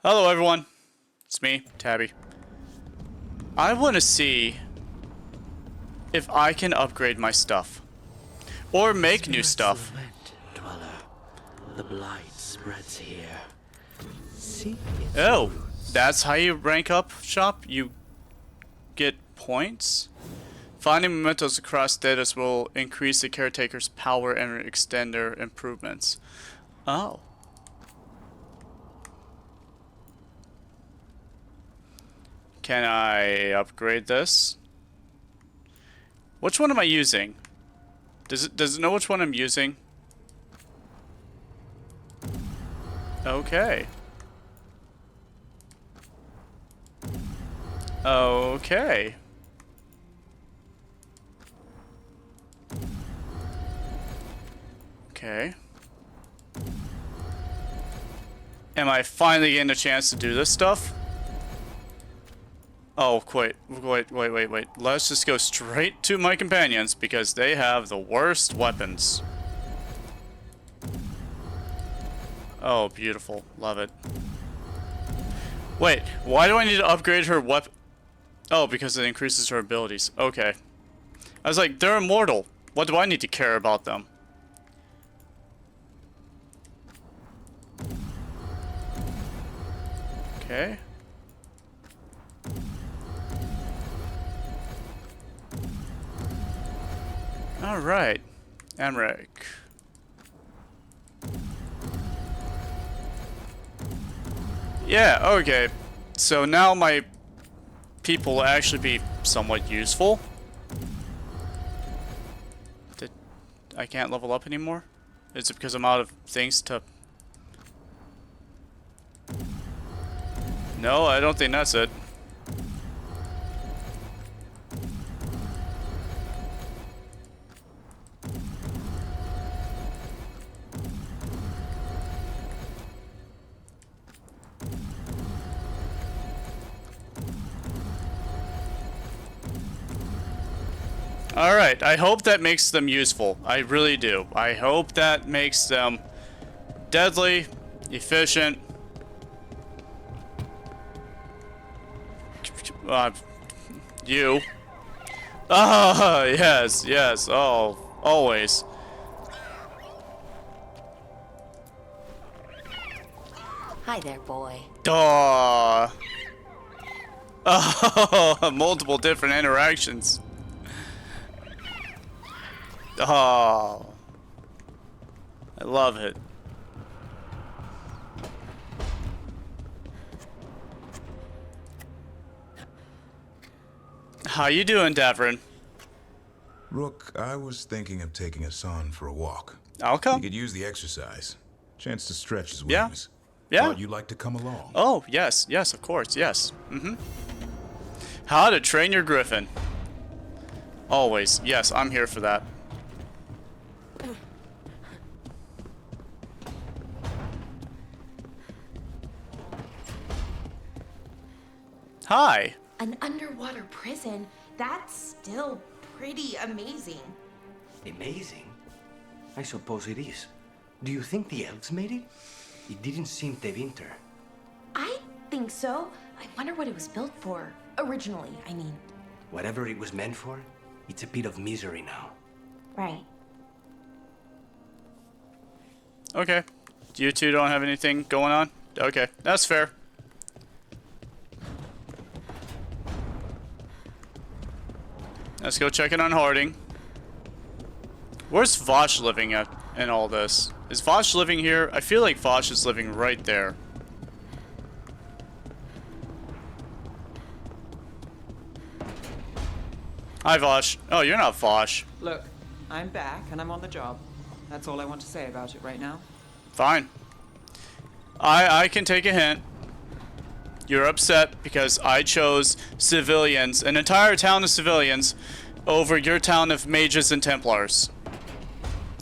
Hello everyone, it's me, Tabby. I want to see if I can upgrade my stuff. Or make new stuff. Lament, dweller. The blight spreads here. Seek its Oh, roots. that's how you rank up shop? You get points? Finding mementos across status will increase the caretaker's power and extend their improvements. Oh. Can I upgrade this? Which one am I using? Does it know which one I'm using? Okay. Okay. Okay. Am I finally getting a chance to do this stuff? Oh, wait. Let's just go straight to my companions because they have the worst weapons. Oh, beautiful. Love it. Wait, why do I need to upgrade her weapon? Oh, because it increases her abilities. Okay. I was like, they're immortal. What do I need to care about them? Okay. Alright. Amrek. Yeah, okay. So now my people will actually be somewhat useful. I can't level up anymore? Is it because I'm out of things to... No, I don't think that's it. Alright, I hope that makes them useful. I really do. I hope that makes them deadly, efficient. You. Ah, yes, yes. Oh, always. Hi there, boy. Duh. Oh, multiple different interactions. Oh, I love it. How you doing, Davrin? Rook, I was thinking of taking Hassan for a walk. I'll He come. could use the exercise. Chance to stretch his Yeah. wings. Yeah. Thought you'd like to come along. Oh, yes, yes, of course, yes. How to train your Griffon. Always, yes, I'm here for that. Hi. An underwater prison? That's still pretty amazing. Amazing? I suppose it is. Do you think the elves made it? It didn't seem to winter. I think so. I wonder what it was built for. Originally, I mean. Whatever it was meant for, it's a bit of misery now. Right. Okay. You two don't have anything going on? Okay, that's fair. Let's go check in on Harding. Where's Vosh living at in all this? Is Vosh living here? I feel like Vosh is living right there. Hi, Vosh. Oh, you're not Vosh. Look, I'm back and I'm on the job. That's all I want to say about it right now. Fine. I can take a hint. You're upset because I chose civilians, an entire town of civilians, over your town of mages and Templars,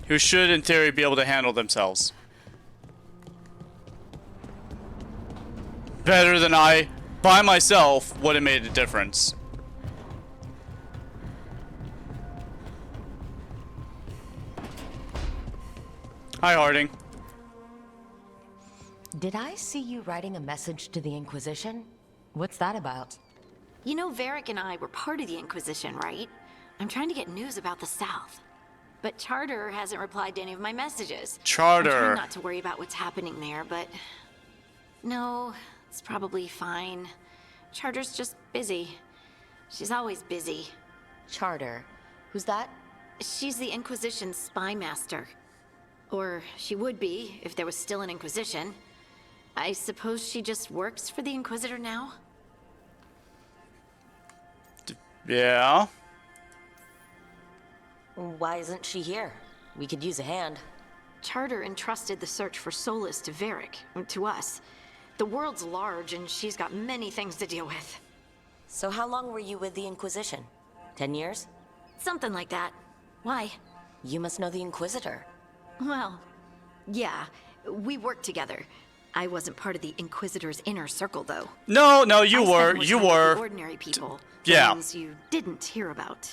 who should, in theory, be able to handle themselves. Better than I, by myself, would have made a difference. Hi, Harding. Did I see you writing a message to the Inquisition? What's that about? You know, Varric and I were part of the Inquisition, right? I'm trying to get news about the South. But Charter hasn't replied to any of my messages. I'm Charter. trying not to worry about what's happening there, but... No, it's probably fine. Charter's just busy. She's always busy. Charter. Who's that? She's the Inquisition's spy master. Or she would be, if there was still an Inquisition. I suppose she just works for the Inquisitor now? Yeah. Why isn't she here? We could use a hand. Charter entrusted the search for Solus to Varric, to us. The world's large, and she's got many things to deal with. So how long were you with the Inquisition? 10 years? Something like that. Why? You must know the Inquisitor. Well, yeah, we worked together. I wasn't part of the Inquisitor's inner circle, though. No, no, you I were. spent more You time with were. the ordinary people. Yeah. Things you didn't hear about.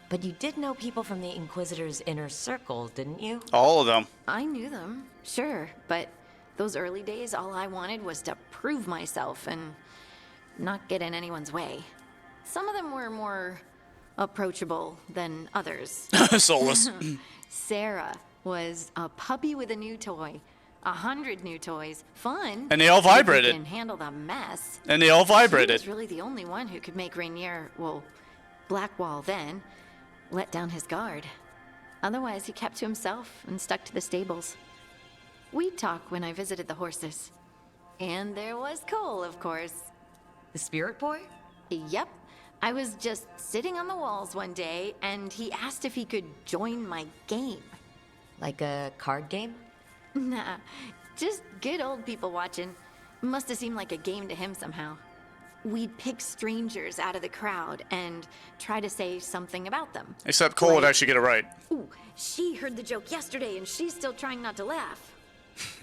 But you did know people from the Inquisitor's inner circle, didn't you? All of them. I knew them, sure, but those early days, all I wanted was to prove myself and not get in anyone's way. Some of them were more approachable than others. Soulless. Sarah was a puppy with a new toy. 100 new toys. Fun. And they all vibrated. If you can handle the mess. And they all She vibrated. was really the only one who could make Rainier, well, Blackwall then, let down his guard. Otherwise, he kept to himself and stuck to the stables. We'd talk when I visited the horses. And there was Cole, of course. The Spirit Boy? Yep. I was just sitting on the walls one day, and he asked if he could join my game. Like a card game? Nah, just good old people watching. Must have seemed like a game to him somehow. We'd pick strangers out of the crowd and try to say something about them. Except Cole would Like, actually get it right. Ooh, she heard the joke yesterday and she's still trying not to laugh.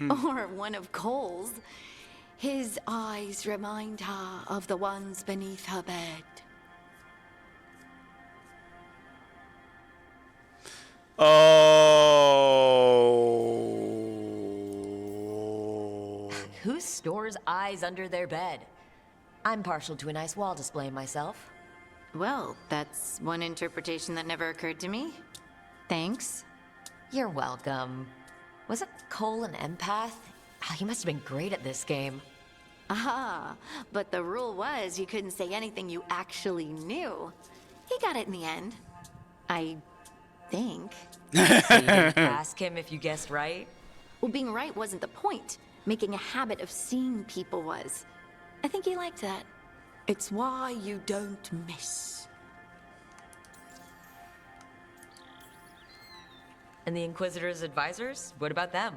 Or one of Cole's. His eyes remind her of the ones beneath her bed. Oh. Who stores eyes under their bed? I'm partial to a nice wall display myself. Well, that's one interpretation that never occurred to me. Thanks. You're welcome. Wasn't Cole an empath? He must have been great at this game. Ah, but the rule was you couldn't say anything you actually knew. He got it in the end. I think. So you didn't ask him if you guessed right? Well, being right wasn't the point. Making a habit of seeing people was. I think he liked that. It's why you don't miss. And the Inquisitor's advisors? What about them?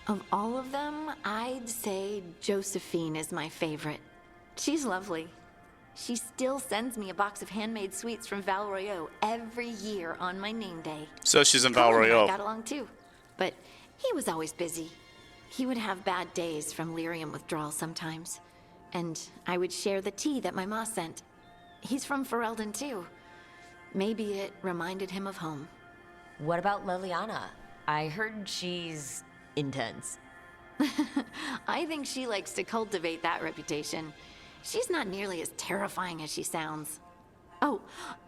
Of all of them, I'd say Josephine is my favorite. She's lovely. She still sends me a box of handmade sweets from Val Royeaux every year on my name day. So she's in Cole and I Veilguard. got along too, but he was always busy. He would have bad days from lyrium withdrawal sometimes, and I would share the tea that my ma sent. He's from Ferelden too. Maybe it reminded him of home. What about Liliana? I heard she's intense. I think she likes to cultivate that reputation. She's not nearly as terrifying as she sounds. Oh,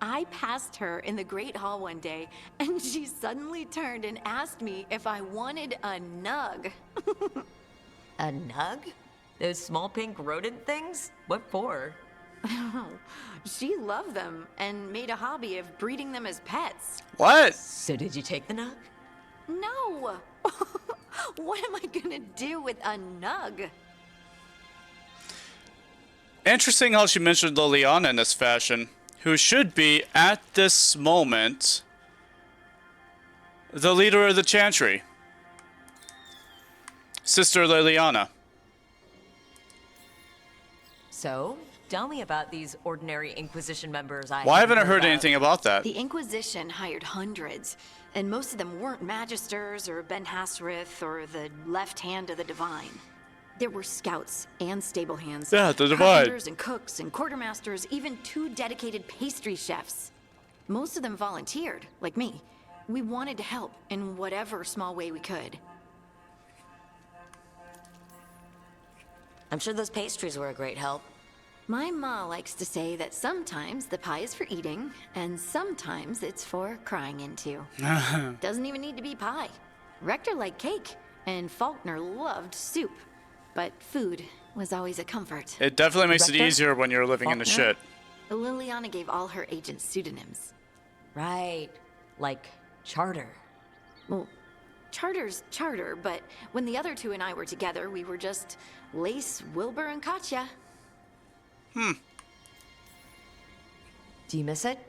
I passed her in the Great Hall one day, and she suddenly turned and asked me if I wanted a nug. A nug? Those small pink rodent things? What for? She loved them and made a hobby of breeding them as pets. What? So did you take the nug? No! What am I gonna do with a nug? Interesting how she mentioned Liliana in this fashion, who should be, at this moment, the leader of the Chantry. Sister Liliana. So, tell me about these ordinary Inquisition members I Why haven't I heard heard about. anything about that? The Inquisition hired hundreds, and most of them weren't Magisters or Ben Hassrith or the left hand of the Divine. There were scouts and stable hands. Yeah, the divide. Carpenters and cooks and quartermasters, even 2 dedicated pastry chefs. Most of them volunteered, like me. We wanted to help in whatever small way we could. I'm sure those pastries were a great help. My ma likes to say that sometimes the pie is for eating, and sometimes it's for crying into. Doesn't even need to be pie. Rector liked cake, and Faulkner loved soup. But food was always a comfort. It definitely makes it Rector? easier when you're living in the Faulkner? shit. Liliana gave all her agents pseudonyms. Right. Like Charter. Well, Charter's Charter, but when the other 2 and I were together, we were just Lace, Wilbur, and Katya. Do you miss it?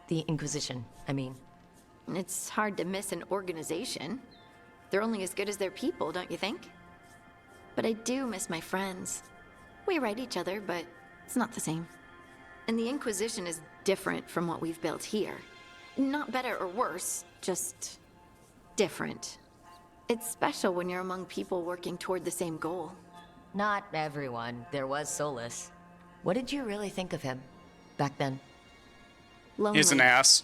The Inquisition, I mean. It's hard to miss an organization. They're only as good as their people, don't you think? But I do miss my friends. We write each other, but it's not the same. And the Inquisition is different from what we've built here. Not better or worse, just different. It's special when you're among people working toward the same goal. Not everyone. There was Solus. What did you really think of him back then? Lonely. He's an ass.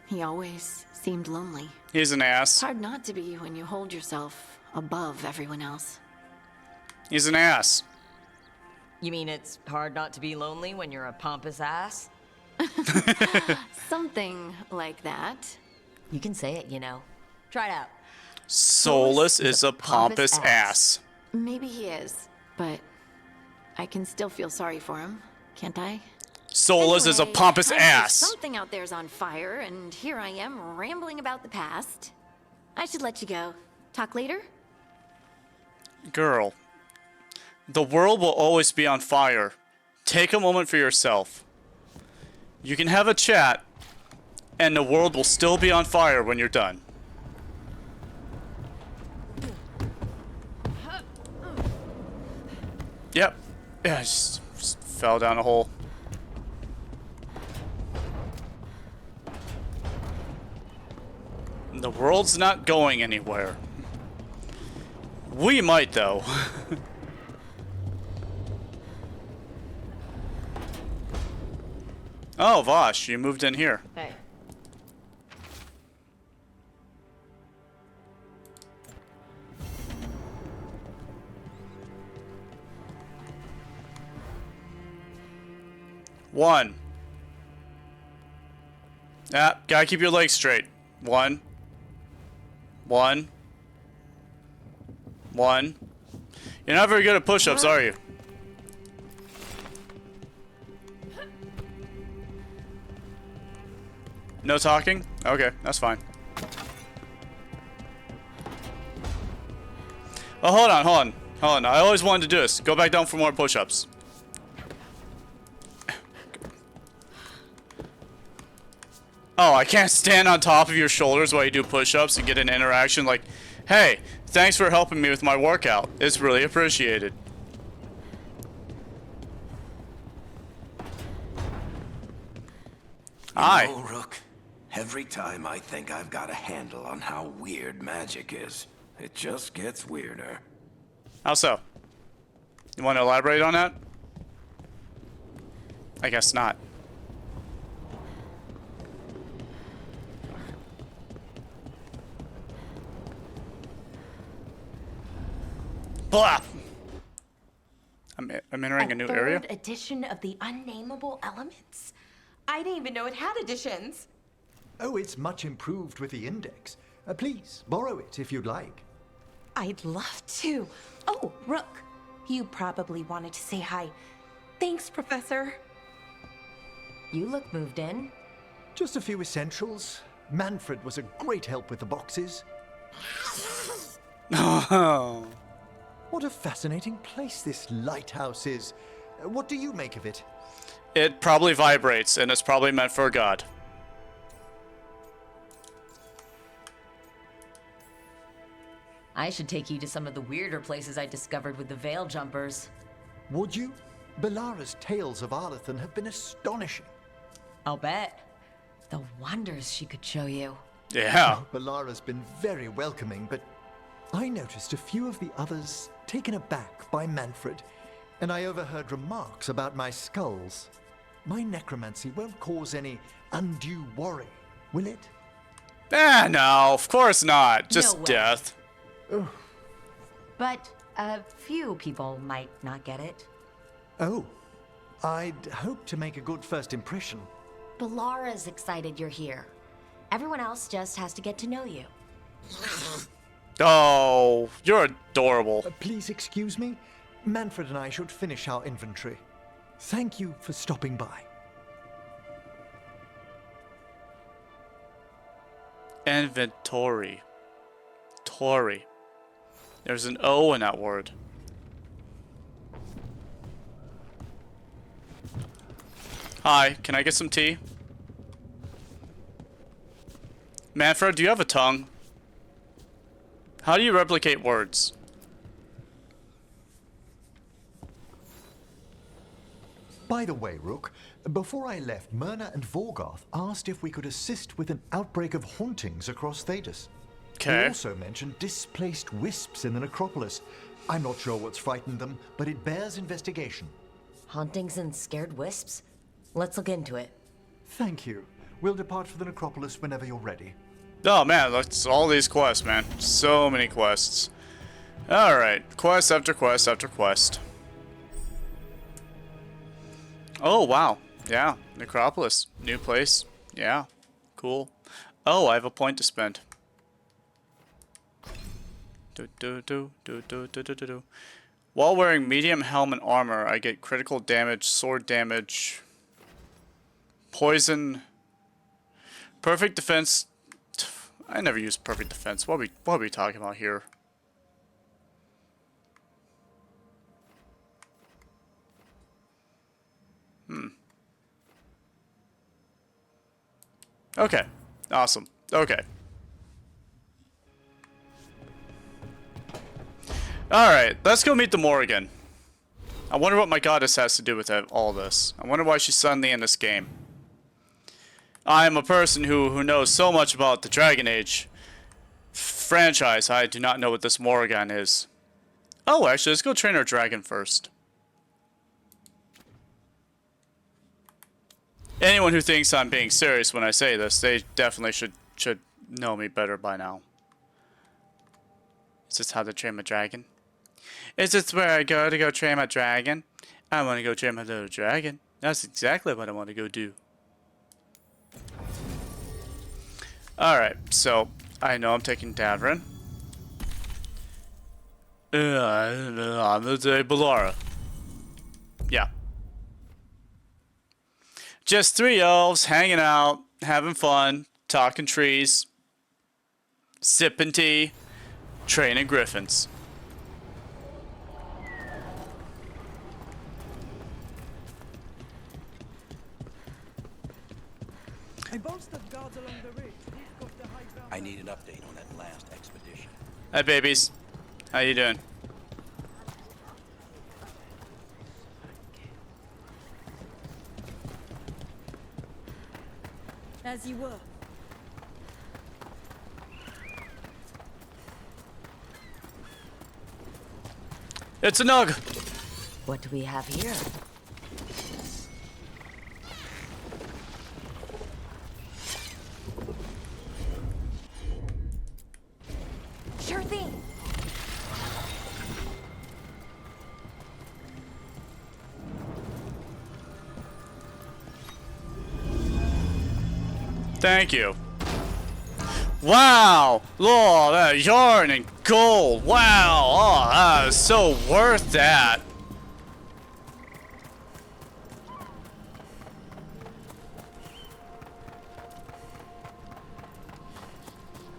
He always seemed lonely. He's an ass. It's hard not to be when you hold yourself above everyone else. He's an ass. You mean it's hard not to be lonely when you're a pompous ass? Something like that. You can say it, you know. Try it out. Solus is a pompous ass. Maybe he is, but I can still feel sorry for him, can't I? Solus is a Anyway, pompous I know ass. Something out there's on fire, and here I am rambling about the past. I should let you go. Talk later? Girl, the world will always be on fire. Take a moment for yourself. You can have a chat, and the world will still be on fire when you're done. Yep. Yeah, I just fell down a hole. The world's not going anywhere. We might, though. Oh, Vosh, you moved in here. Hey. One. Ah, gotta keep your legs straight. One. One. One. You're not very good at push-ups, are you? No talking? Okay, that's fine. Oh, hold on, hold on. Hold on, I always wanted to do this. Go back down for more push-ups. Oh, I can't stand on top of your shoulders while you do push-ups and get an interaction like, hey, thanks for helping me with my workout. It's really appreciated. Hi. You know, Rook, every time I think I've got a handle on how weird magic is, it just gets weirder. How so? You want to elaborate on that? I guess not. Blah! I'm entering a new area. Third edition of the Unnameable Elements? I didn't even know it had editions. Oh, it's much improved with the index. Please, borrow it if you'd like. I'd love to. Oh, Rook, you probably wanted to say hi. Thanks, Professor. You look moved in. Just a few essentials. Manfred was a great help with the boxes. Oh. What a fascinating place this lighthouse is. What do you make of it? It probably vibrates, and it's probably meant for a god. I should take you to some of the weirder places I discovered with the veil jumpers. Would you? Belara's tales of Arlathan have been astonishing. I'll bet. The wonders she could show you. Yeah. Belara's been very welcoming, but I noticed a few of the others taken aback by Manfred, and I overheard remarks about my skulls. My necromancy won't cause any undue worry, will it? No, of course not. Just No way. death. But a few people might not get it. Oh, I'd hope to make a good first impression. But Laura's excited you're here. Everyone else just has to get to know you. Oh, you're adorable. Please excuse me. Manfred and I should finish our inventory. Thank you for stopping by. Inventory. Tory. There's an O in that word. Hi, can I get some tea? Manfred, do you have a tongue? How do you replicate words? By the way, Rook, before I left, Myrna and Veilguard asked if we could assist with an outbreak of hauntings across Thedas. They Okay. also mentioned displaced wisps in the necropolis. I'm not sure what's frightened them, but it bears investigation. Hauntings and scared wisps? Let's look into it. Thank you. We'll depart for the necropolis whenever you're ready. Oh man, that's all these quests, man. So many quests. Alright, quest after quest after quest. Oh wow, yeah, Necropolis, new place, yeah, cool. Oh, I have a point to spend. While wearing medium helm and armor, I get critical damage, sword damage, poison, perfect defense. I never use perfect defense. What are we talking about here? Okay. Awesome. Okay. Alright, let's go meet the Morrigan. I wonder what my goddess has to do with all this. I wonder why she's suddenly in this game. I am a person who knows so much about the Dragon Age franchise. I do not know what this Morrigan is. Oh, actually, let's go train our dragon first. Anyone who thinks I'm being serious when I say this, they definitely should know me better by now. Is this how to train my dragon? Is this where I go to go train my dragon? I want to go train my little dragon. That's exactly what I want to go do. Alright, so I know I'm taking Davrin. I'm gonna take Balara. Yeah. Just 3 elves hanging out, having fun, talking trees, sipping tea, training griffins. I need an update on that last expedition. Hi, babies. How you doing? As you were. It's a nug. What do we have here? Sure thing. Thank you. Wow! Lord, that yarn and gold. Wow! Oh, that is so worth that.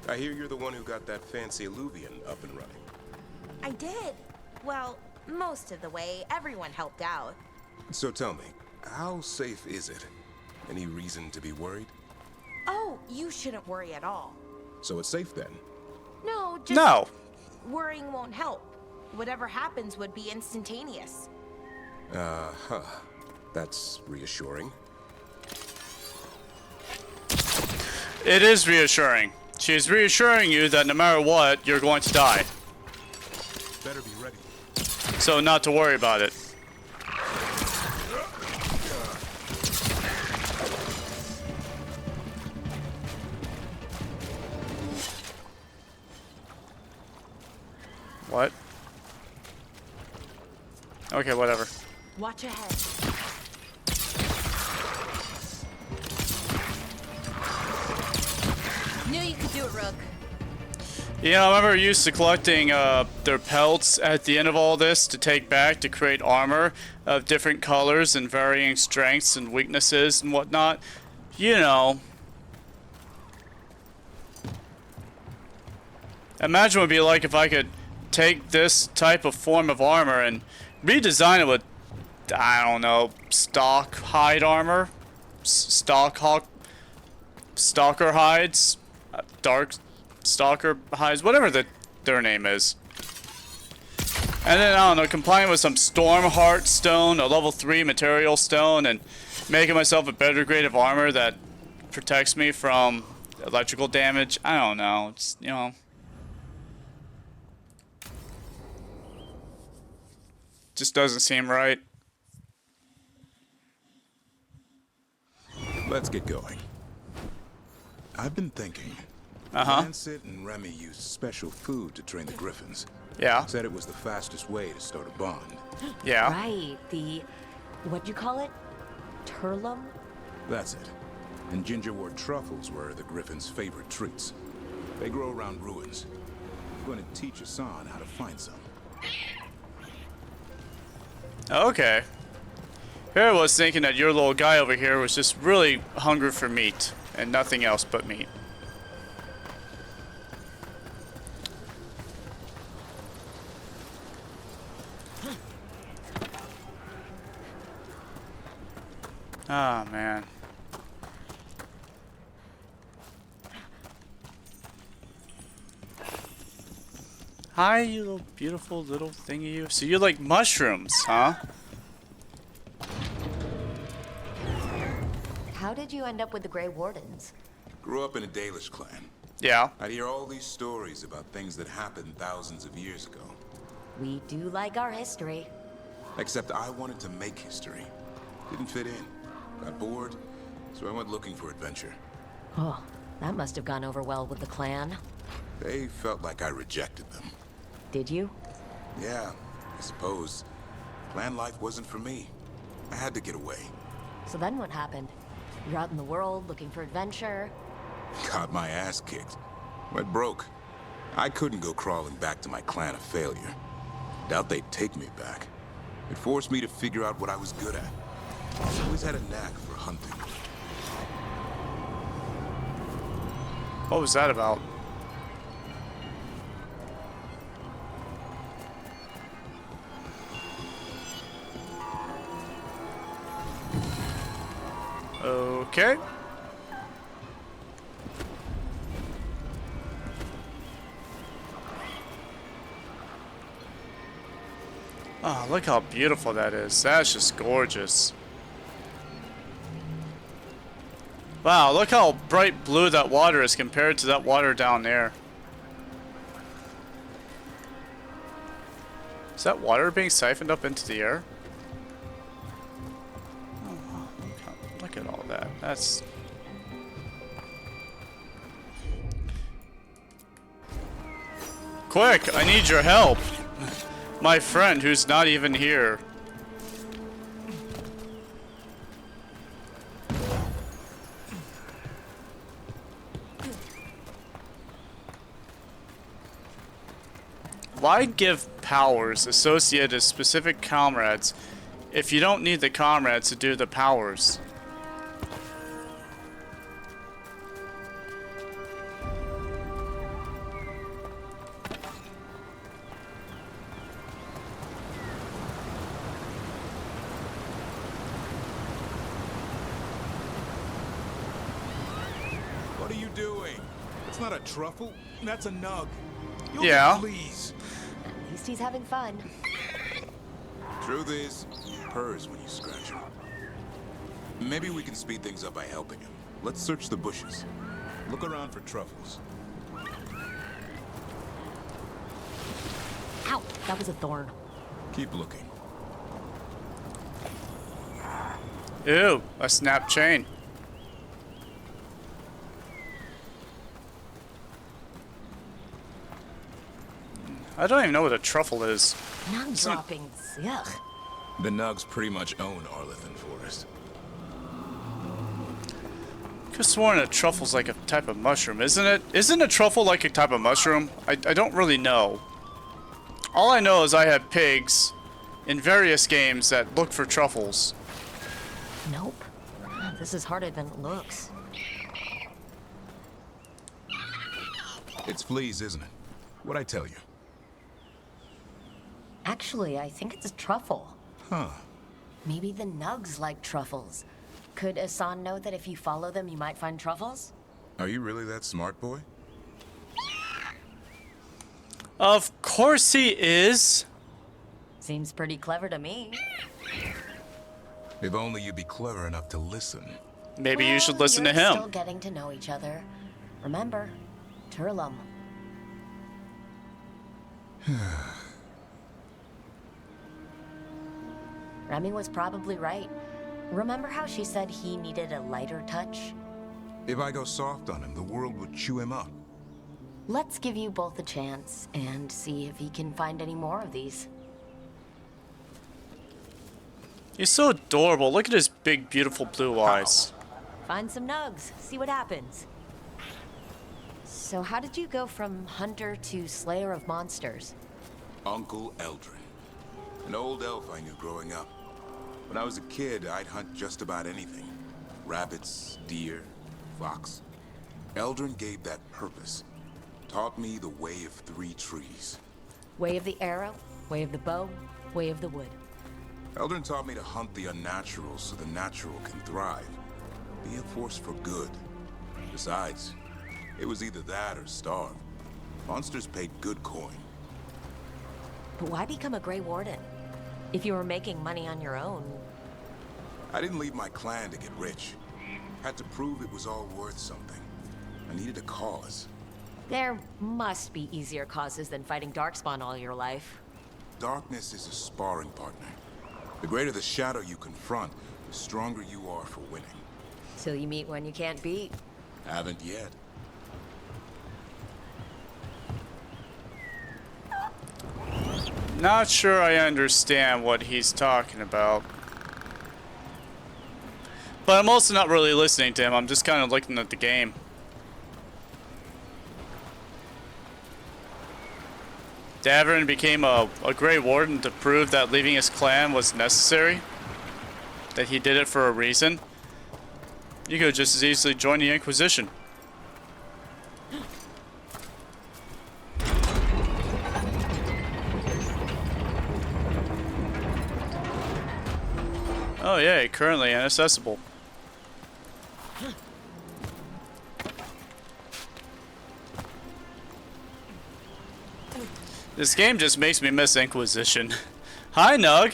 I hear you're the one who got that fancy Alluvian up and running. I did. Well, most of the way. Everyone helped out. So tell me, how safe is it? Any reason to be worried? Oh, you shouldn't worry at all. So it's safe then? No, just No. worrying won't help. Whatever happens would be instantaneous. Uh-huh. That's reassuring. It is reassuring. She's reassuring you that no matter what, you're going to die. So not to worry about it. What? Okay, whatever. Watch ahead. Knew you could do it, Rook. Yeah, I remember used to collecting their pelts at the end of all this to take back to create armor of different colors and varying strengths and weaknesses and whatnot. You know. Imagine what it'd be like if I could take this type of form of armor and redesign it with, I don't know, stock hide armor? Stalker hides? Dark Stalker hides? Whatever their name is. And then, I don't know, combine with some Storm Heart Stone, a level 3 material stone, and making myself a better grade of armor that protects me from electrical damage. I don't know. It's, you know. Just doesn't seem right. Let's get going. I've been thinking. Uh-huh. Lancet and Remy used special food to train the Griffons. Yeah. Said it was the fastest way to start a bond. Yeah. Right, the... what'd you call it? Turlum? That's it. And gingerwort truffles were the Griffins' favorite treats. They grow around ruins. I'm going to teach Hassan how to find some. Okay. Here I was thinking that your little guy over here was just really hungry for meat and nothing else but meat. Ah, man. Hi, you little beautiful little thingy you. So you like mushrooms, huh? How did you end up with the Grey Wardens? Grew up in a Dalish clan. Yeah. I'd hear all these stories about things that happened thousands of years ago. We do like our history. Except I wanted to make history. Didn't fit in. Got bored, so I went looking for adventure. Oh, that must have gone over well with the clan. They felt like I rejected them. Did you? Yeah, I suppose. Clan life wasn't for me. I had to get away. So then what happened? You're out in the world looking for adventure. Got my ass kicked. Went broke. I couldn't go crawling back to my clan of failure. Doubt they'd take me back. It forced me to figure out what I was good at. I always had a knack for hunting. What was that about? Okay. Oh, look how beautiful that is. That's just gorgeous. Wow, look how bright blue that water is compared to that water down there. Is that water being siphoned up into the air? Oh, look at all that. That's... Quick, I need your help. My friend who's not even here. Why give powers associated to specific comrades if you don't need the comrades to do the powers? What are you doing? It's not a truffle. That's a nug. Yeah. Please. At least he's having fun. Truth is, he purrs when you scratch him. Maybe we can speed things up by helping him. Let's search the bushes. Look around for truffles. Ow, that was a thorn. Keep looking. Ew, a snap chain. I don't even know what a truffle is. None droppings. Ugh. The Nugs pretty much own Arlithan Forest. I could have sworn a truffle's like a type of mushroom, isn't it? Isn't a truffle like a type of mushroom? I don't really know. All I know is I had pigs in various games that look for truffles. Nope. This is harder than it looks. It's fleas, isn't it? What'd I tell you? Actually, I think it's a truffle. Huh. Maybe the Nugs like truffles. Could Asan know that if you follow them, you might find truffles? Are you really that smart, boy? Of course he is. Seems pretty clever to me. If only you'd be clever enough to listen. Maybe you should listen to you're him. Still getting to know each other. Remember, Turlum. Remy was probably right. Remember how she said he needed a lighter touch? If I go soft on him, the world would chew him up. Let's give you both a chance and see if he can find any more of these. He's so adorable. Look at his big, beautiful blue eyes. Find some Nugs, see what happens. So how did you go from hunter to slayer of monsters? Uncle Eldrin. An old elf I knew growing up. When I was a kid, I'd hunt just about anything. Rabbits, deer, fox. Eldrin gave that purpose. Taught me the way of 3 trees. Way of the arrow, way of the bow, way of the wood. Eldrin taught me to hunt the unnatural so the natural can thrive. Be a force for good. Besides, it was either that or starve. Monsters paid good coin. But why become a Grey Warden? If you were making money on your own. I didn't leave my clan to get rich. Had to prove it was all worth something. I needed a cause. There must be easier causes than fighting Darkspawn all your life. Darkness is a sparring partner. The greater the shadow you confront, the stronger you are for winning. Till you meet one you can't beat. Haven't yet. Not sure I understand what he's talking about. But I'm also not really listening to him. I'm just kind of looking at the game. Davern became a Grey Warden to prove that leaving his clan was necessary. That he did it for a reason. You could just as easily join the Inquisition. Oh yeah, currently inaccessible. This game just makes me miss Inquisition. Hi, Nug.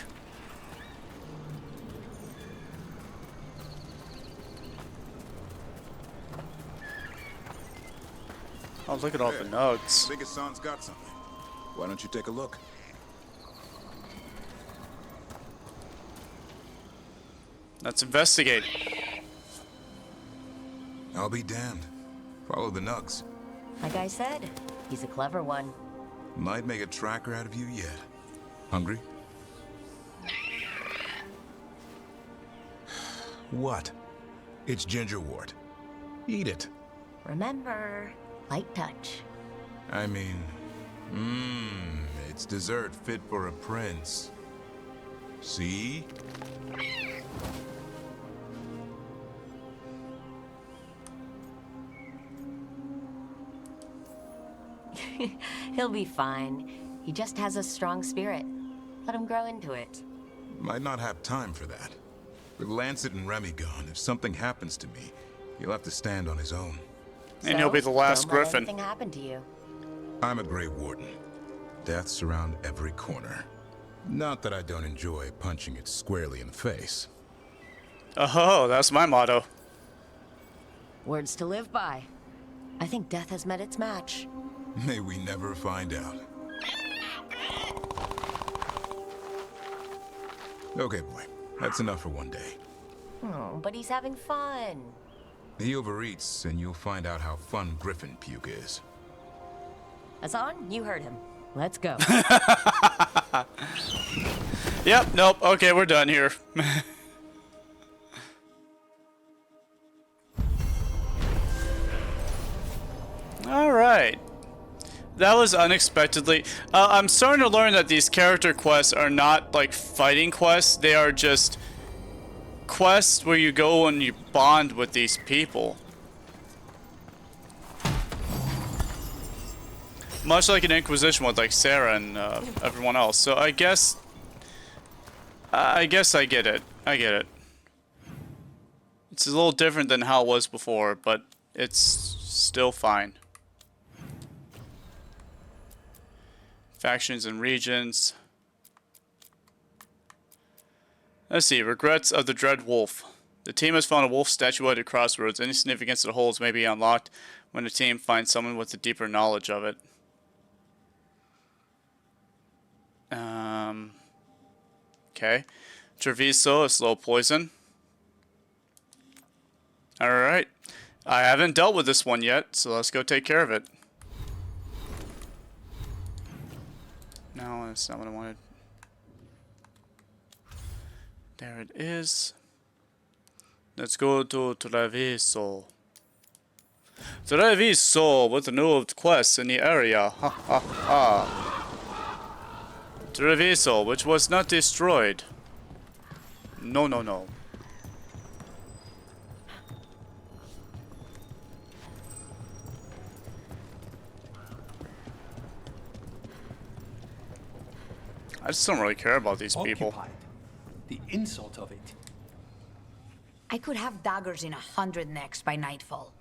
Oh, look at all the Nugs. I think Hassan's got something. Why don't you take a look? Let's investigate. I'll be damned. Follow the Nugs. Like I said, he's a clever one. Might make a tracker out of you yet. Hungry? What? It's gingerwort. Eat it. Remember, light touch. I mean, it's dessert fit for a prince. See? He'll be fine. He just has a strong spirit. Let him grow into it. Might not have time for that. With Lancet and Remy gone, if something happens to me, he'll have to stand on his own. And he'll be the last don't let Griffon. anything happen to you. I'm a Grey Warden. Death's around every corner. Not that I don't enjoy punching it squarely in the face. Oh, that's my motto. Words to live by. I think death has met its match. May we never find out. Okay, boy. That's enough for one day. Oh, but he's having fun. He overeats, and you'll find out how fun Griffon puke is. Hassan, you heard him. Let's go. Yep, nope. Okay, we're done here. Alright. That was unexpectedly. I'm starting to learn that these character quests are not like fighting quests. They are just quests where you go and you bond with these people. Much like an Inquisition with like Sarah and everyone else. So I guess I get it. I get it. It's a little different than how it was before, but it's still fine. Factions and regions. Let's see. Regrets of the Dread Wolf. The team has found a wolf statuette at crossroads. Any significance it holds may be unlocked when the team finds someone with a deeper knowledge of it. Okay. Treviso, a slow poison. Alright. I haven't dealt with this one yet, so let's go take care of it. No, that's not what I wanted. There it is. Let's go to Treviso. Treviso with the new quests in the area. Ha ha ha. Treviso, which was not destroyed. No, no, no. I just don't really care about these people. Occupied. The insult of it. I could have daggers in 100 necks by nightfall.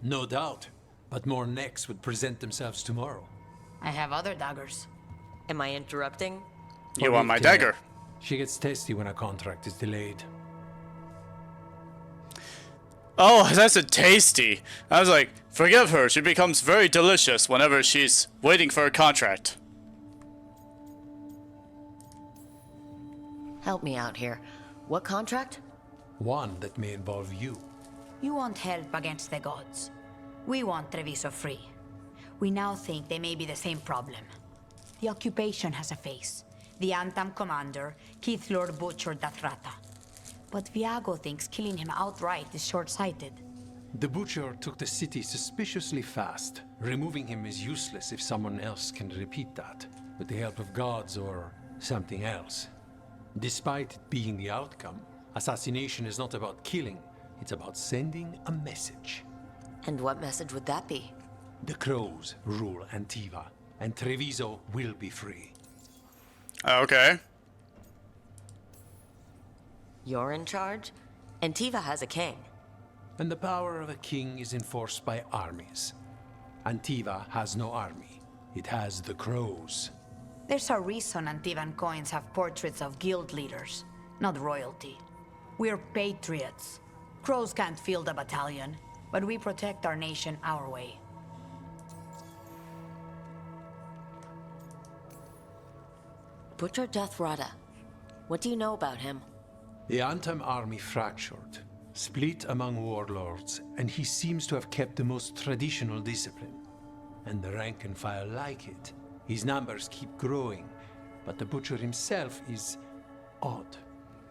No doubt. But more necks would present themselves tomorrow. I have other daggers. Am I interrupting? You want my dagger? She gets testy when a contract is delayed. Oh, that's a tasty. I was like, forgive her. She becomes very delicious whenever she's waiting for a contract. Help me out here. What contract? One that may involve you. You want help against the gods. We want Treviso free. We now think they may be the same problem. The occupation has a face. The Antam commander, Keith Lord Butcher Dathrata. But Viago thinks killing him outright is short-sighted. The Butcher took the city suspiciously fast. Removing him is useless if someone else can repeat that, with the help of gods or something else. Despite it being the outcome, assassination is not about killing, it's about sending a message. And what message would that be? The crows rule Antiva, and Treviso will be free. Okay. You're in charge? Antiva has a king. And the power of a king is enforced by armies. Antiva has no army. It has the crows. There's a reason Antivan coins have portraits of guild leaders, not royalty. We're patriots. Crows can't field a battalion, but we protect our nation our way. Butcher Dathrata. What do you know about him? The Antam army fractured, split among warlords, and he seems to have kept the most traditional discipline. And the rank and file like it. His numbers keep growing, but the Butcher himself is odd.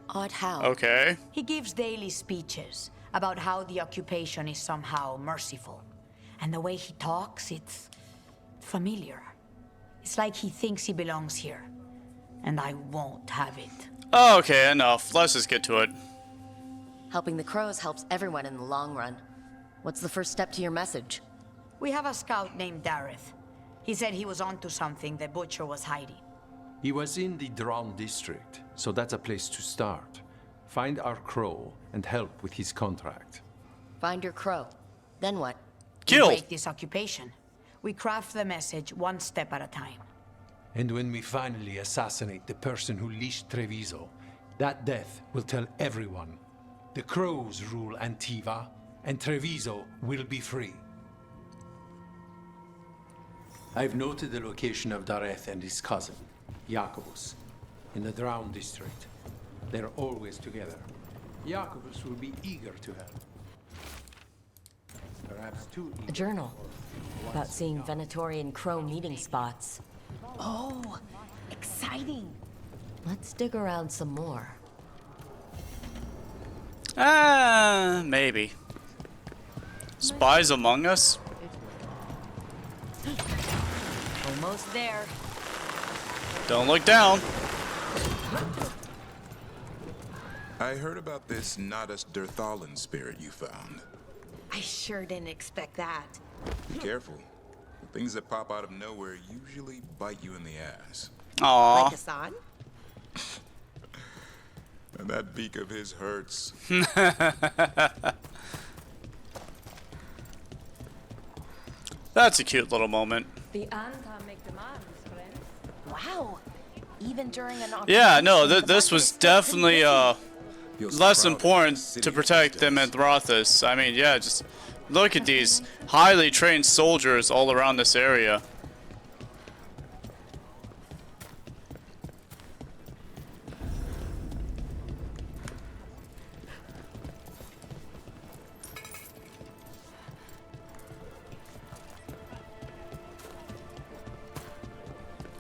Odd how? Okay. He gives daily speeches about how the occupation is somehow merciful. And the way he talks, it's familiar. It's like he thinks he belongs here. And I won't have it. Okay, enough. Let's just get to it. Helping the crows helps everyone in the long run. What's the first step to your message? We have a scout named Dareth. He said he was onto something the Butcher was hiding. He was in the Drown district, so that's a place to start. Find our crow and help with his contract. Find your crow. Then what? Kill! We break this occupation. We craft the message one step at a time. And when we finally assassinate the person who leashed Treviso, that death will tell everyone. The crows rule Antiva, and Treviso will be free. I've noted the location of Dareth and his cousin, Jacobus, in the Drown district. They're always together. Jacobus will be eager to help. Perhaps too eager. A journal about seeing Venatorian crow meeting spots. Oh, exciting. Let's dig around some more. Maybe. Spies among us? Almost there. Don't look down. I heard about this Nadas Derthalin spirit you found. I sure didn't expect that. Be careful. The things that pop out of nowhere usually bite you in the ass. Aww. Like Hassan? And that beak of his hurts. That's a cute little moment. The Anta make demands, friends. Wow. Even during an Yeah, no, occupation, this the was market is still definitely busy. less important to protect them in Throthus. I mean, yeah, just look at these highly trained soldiers all around this area.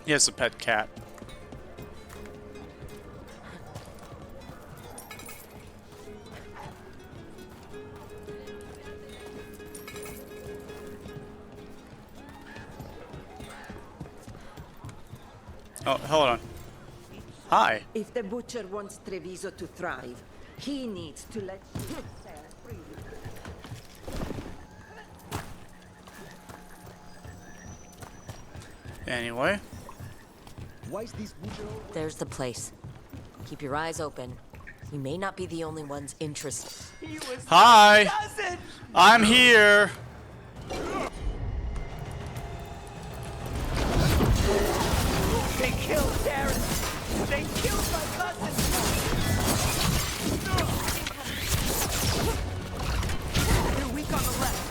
He has a pet cat. Oh, hold on. Hi. If the butcher wants Treviso to thrive, he needs to let you set free. Anyway. There's the place. Keep your eyes open. We may not be the only ones interested. Hi. I'm here. They killed Darren! They killed my cousin! They're weak on the left.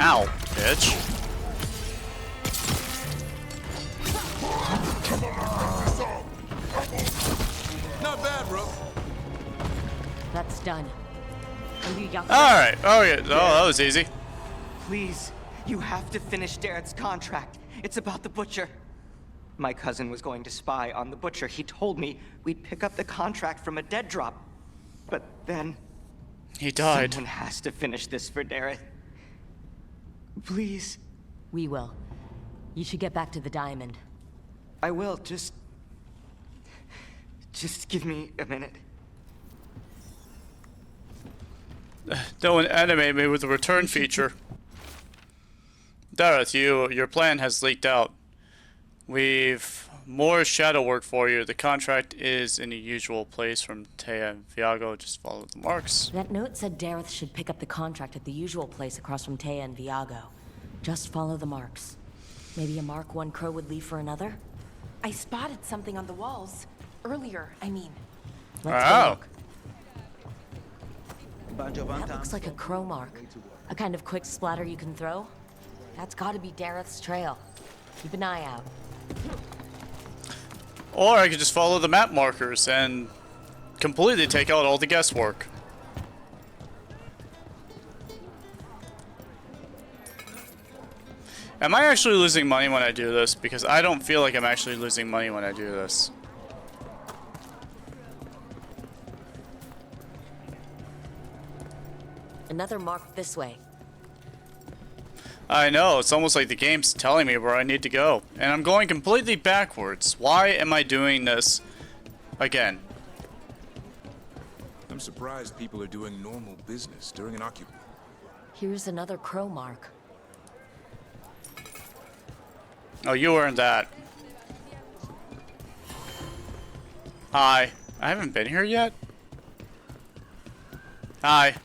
Ow, bitch. Not bad, bro. That's done. Are you young? Alright, oh yeah, oh, that was easy. Please, you have to finish Darrett's contract. It's about the butcher. My cousin was going to spy on the butcher. He told me we'd pick up the contract from a dead drop. But then... He died. Someone has to finish this for Darrett. Please. We will. You should get back to the diamond. I will, just give me a minute. Don't animate me with the return feature. Dareth, your plan has leaked out. We've more shadow work for you. The contract is in the usual place from Taya and Viago. Just follow the marks. That note said Dareth should pick up the contract at the usual place across from Taya and Viago. Just follow the marks. Maybe a Mark I crow would leave for another? I spotted something on the walls. Earlier, I mean. Let's go look. That looks like a crow mark. A kind of quick splatter you can throw. That's gotta be Dareth's trail. Keep an eye out. Or I could just follow the map markers and completely take out all the guesswork. Am I actually losing money when I do this? Because I don't feel like I'm actually losing money when I do this. Another mark this way. I know, it's almost like the game's telling me where I need to go. And I'm going completely backwards. Why am I doing this again? I'm surprised people are doing normal business during an occupation. Here's another crow mark. Oh, you earned that. Hi. I haven't been here yet? Hi.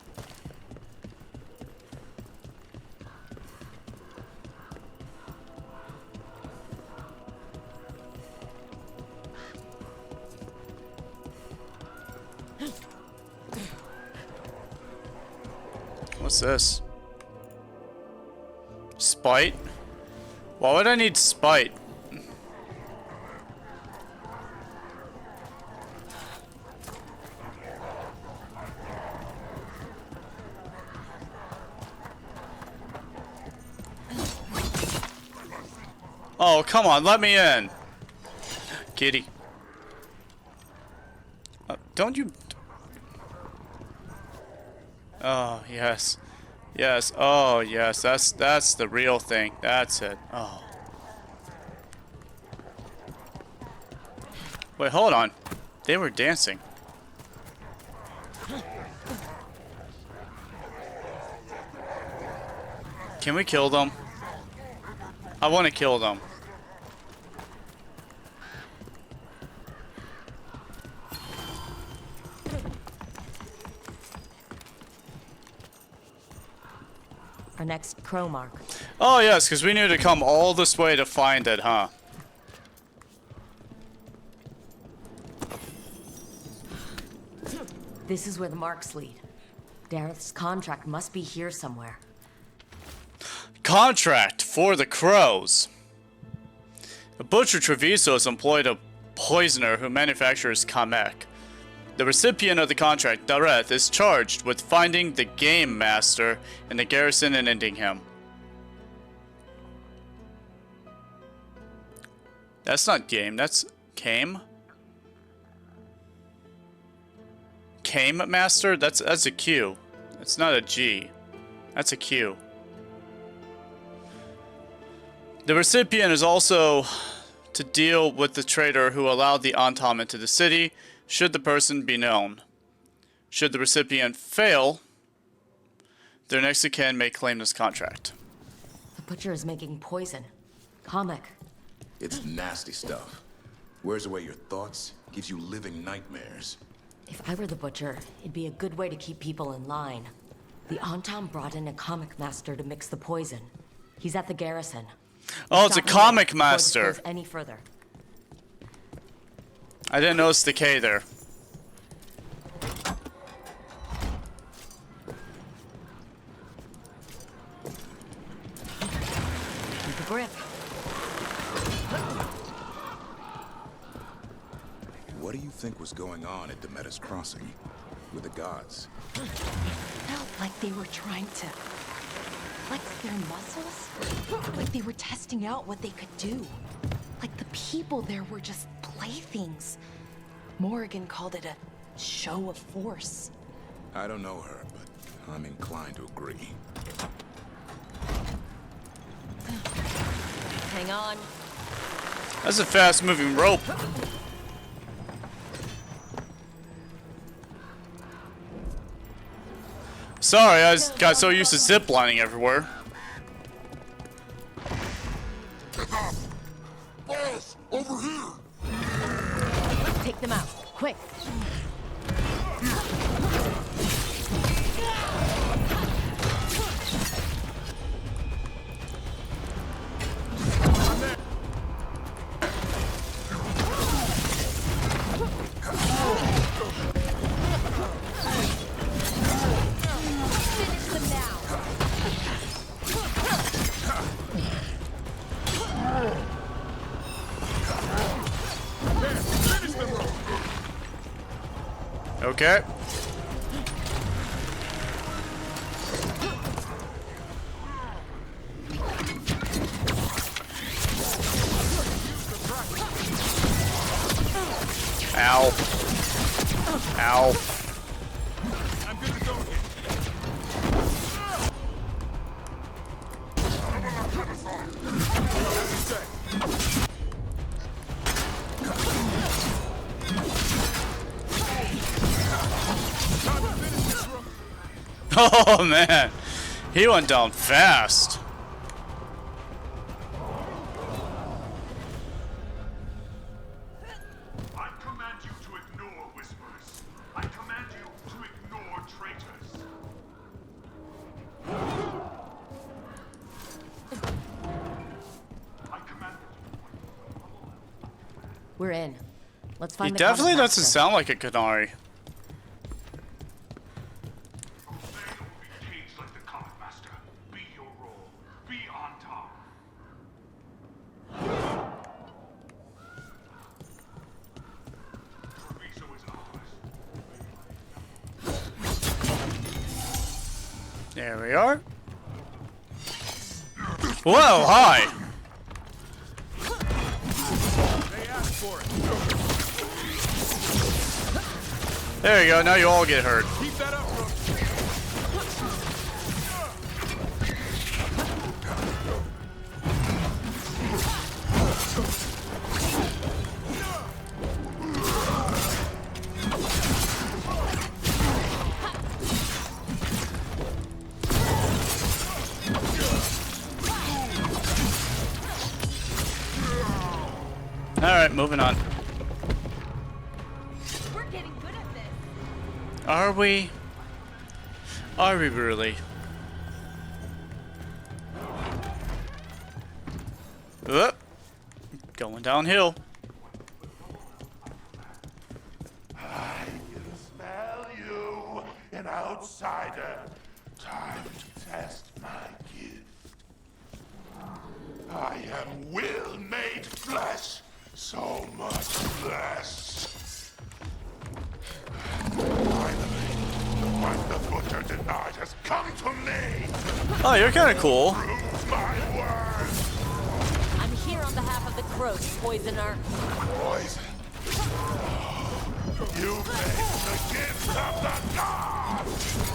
What's this? Spite? Why would I need spite? Oh, come on, let me in. Kitty. Don't you... Oh, yes. Yes. Oh, yes. That's the real thing. That's it. Oh. Wait, hold on. They were dancing. Can we kill them? I want to kill them. Our next crow mark. Oh, yes, because we need to come all this way to find it, huh? This is where the marks lead. Dareth's contract must be here somewhere. Contract for the crows. The butcher Treviso has employed a poisoner who manufactures Kamek. The recipient of the contract, Dareth, is charged with finding the game master in the garrison and ending him. That's not game, that's Kame. Kame master? That's a Q. It's not a G. That's a Q. The recipient is also to deal with the traitor who allowed the Antam into the city, should the person be known. Should the recipient fail, their next of kin may claim this contract. The butcher is making poison. Kamek. It's nasty stuff. Wears away your thoughts, gives you living nightmares. If I were the butcher, it'd be a good way to keep people in line. The Antam brought in a comic master to mix the poison. He's at the garrison. Oh, it's a comic master. Before this goes any further. I didn't notice the K there. Keep a grip. What do you think was going on at Demeter's Crossing with the gods? Felt like they were trying to flex their muscles. Like they were testing out what they could do. Like the people there were just playthings. Morrigan called it a show of force. I don't know her, but I'm inclined to agree. Hang on. That's a fast-moving rope. Sorry, I got so used to ziplining everywhere. Boss, over here! Take them out, quick. Okay. Ow. Ow. I'm good to go here. Oh man, he went down fast. I command you to ignore whispers. I command you to ignore traitors. I command We're in. Let's find He the definitely comic doesn't master. sound like a Canary. They will be caged like the comic master. Be your role. Be on top. There we are. Whoa, hi! There you go, now you all get hurt. Keep that up, Rook. Alright, moving on. We're getting good at this. Are we? Are we really? Going downhill. I can smell you, an outsider. Time to test my gift. I am will made flesh. So much flesh. Finally, what the butcher denied has come to me. Oh, you're kind of cool. Prove my words. I'm here on behalf of the Crows, Poisoner. Poison. You made the gift of the gods.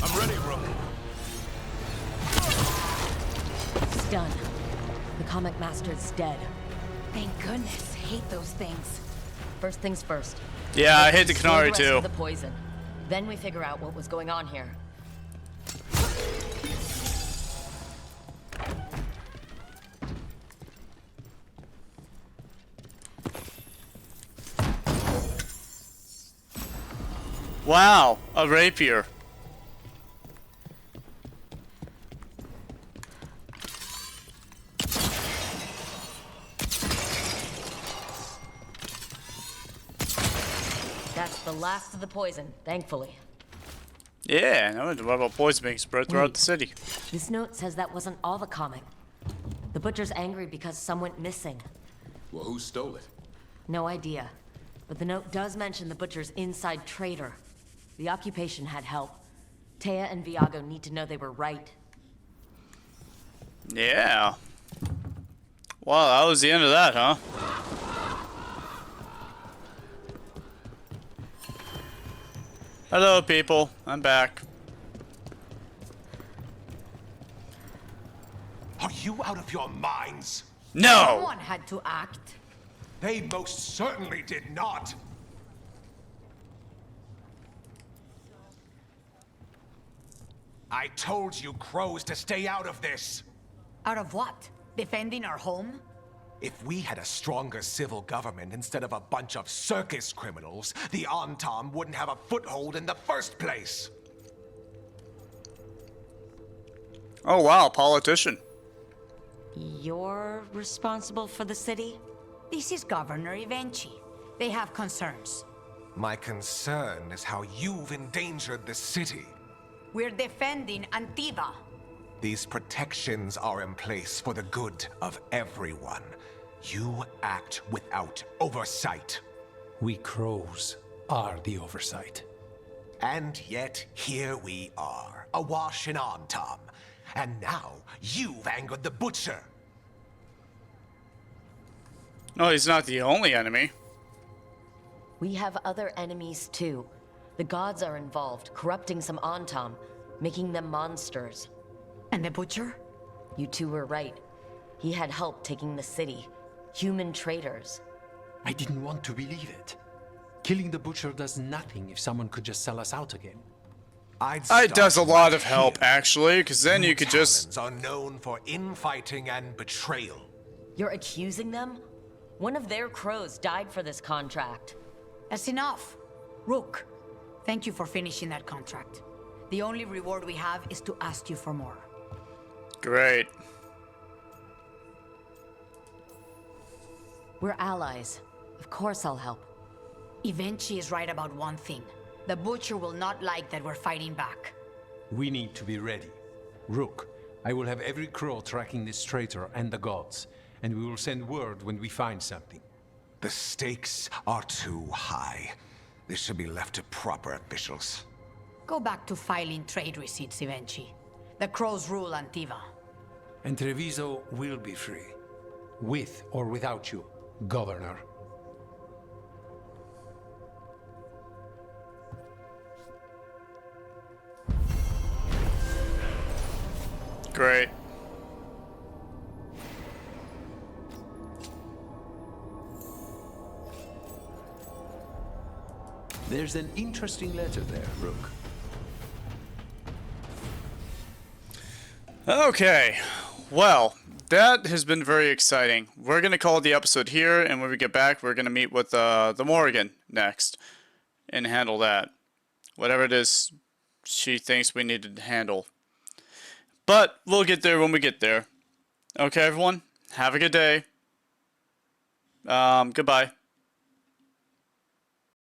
I'm ready, Rook. It's done. The Comic Master's dead. Thank goodness. Hate those things. First things first. Yeah, I hate the Slow Canary rest too. of the poison. Then we figure out what was going on here. Wow, a rapier. That's the last of the poison, thankfully. Yeah, no, what about poison being spread throughout the city? This note says that wasn't all the comic. The Butcher's angry because some went missing. Well, who stole it? No idea. But the note does mention the Butcher's inside traitor. The occupation had help. Taya and Viago need to know they were right. Yeah. Wow, that was the end of that, huh? Hello, people. I'm back. Are you out of your minds? No! Someone had to act. They most certainly did not. I told you crows to stay out of this. Out of what? Defending our home? If we had a stronger civil government instead of a bunch of circus criminals, the Antam wouldn't have a foothold in the first place. Oh wow, politician. You're responsible for the city? This is Governor Evenchi. They have concerns. My concern is how you've endangered the city. We're defending Antiva. These protections are in place for the good of everyone. You act without oversight. We crows are the oversight. And yet, here we are, awash in Antam. And now, you've angered the Butcher. No, he's not the only enemy. We have other enemies too. The gods are involved, corrupting some Antam, making them monsters. And the Butcher? You two were right. He had help taking the city. Human traitors. I didn't want to believe it. Killing the Butcher does nothing if someone could just sell us out again. It does a lot of help, actually, because then you could just... are known for infighting and betrayal. You're accusing them? One of their crows died for this contract. That's enough. Rook, thank you for finishing that contract. The only reward we have is to ask you for more. Great. We're allies. Of course I'll help. Evenchi is right about one thing. The Butcher will not like that we're fighting back. We need to be ready. Rook, I will have every crow tracking this traitor and the gods, and we will send word when we find something. The stakes are too high. This should be left to proper officials. Go back to filing trade receipts, Evenchi. The crows rule Antiva. And Treviso will be free. With or without you, Governor. Great. There's an interesting letter there, Rook. Okay. Well, that has been very exciting. We're going to call the episode here, and when we get back, we're going to meet with the Morrigan next and handle that. Whatever it is she thinks we need to handle. But we'll get there when we get there. Okay, everyone? Have a good day. Goodbye.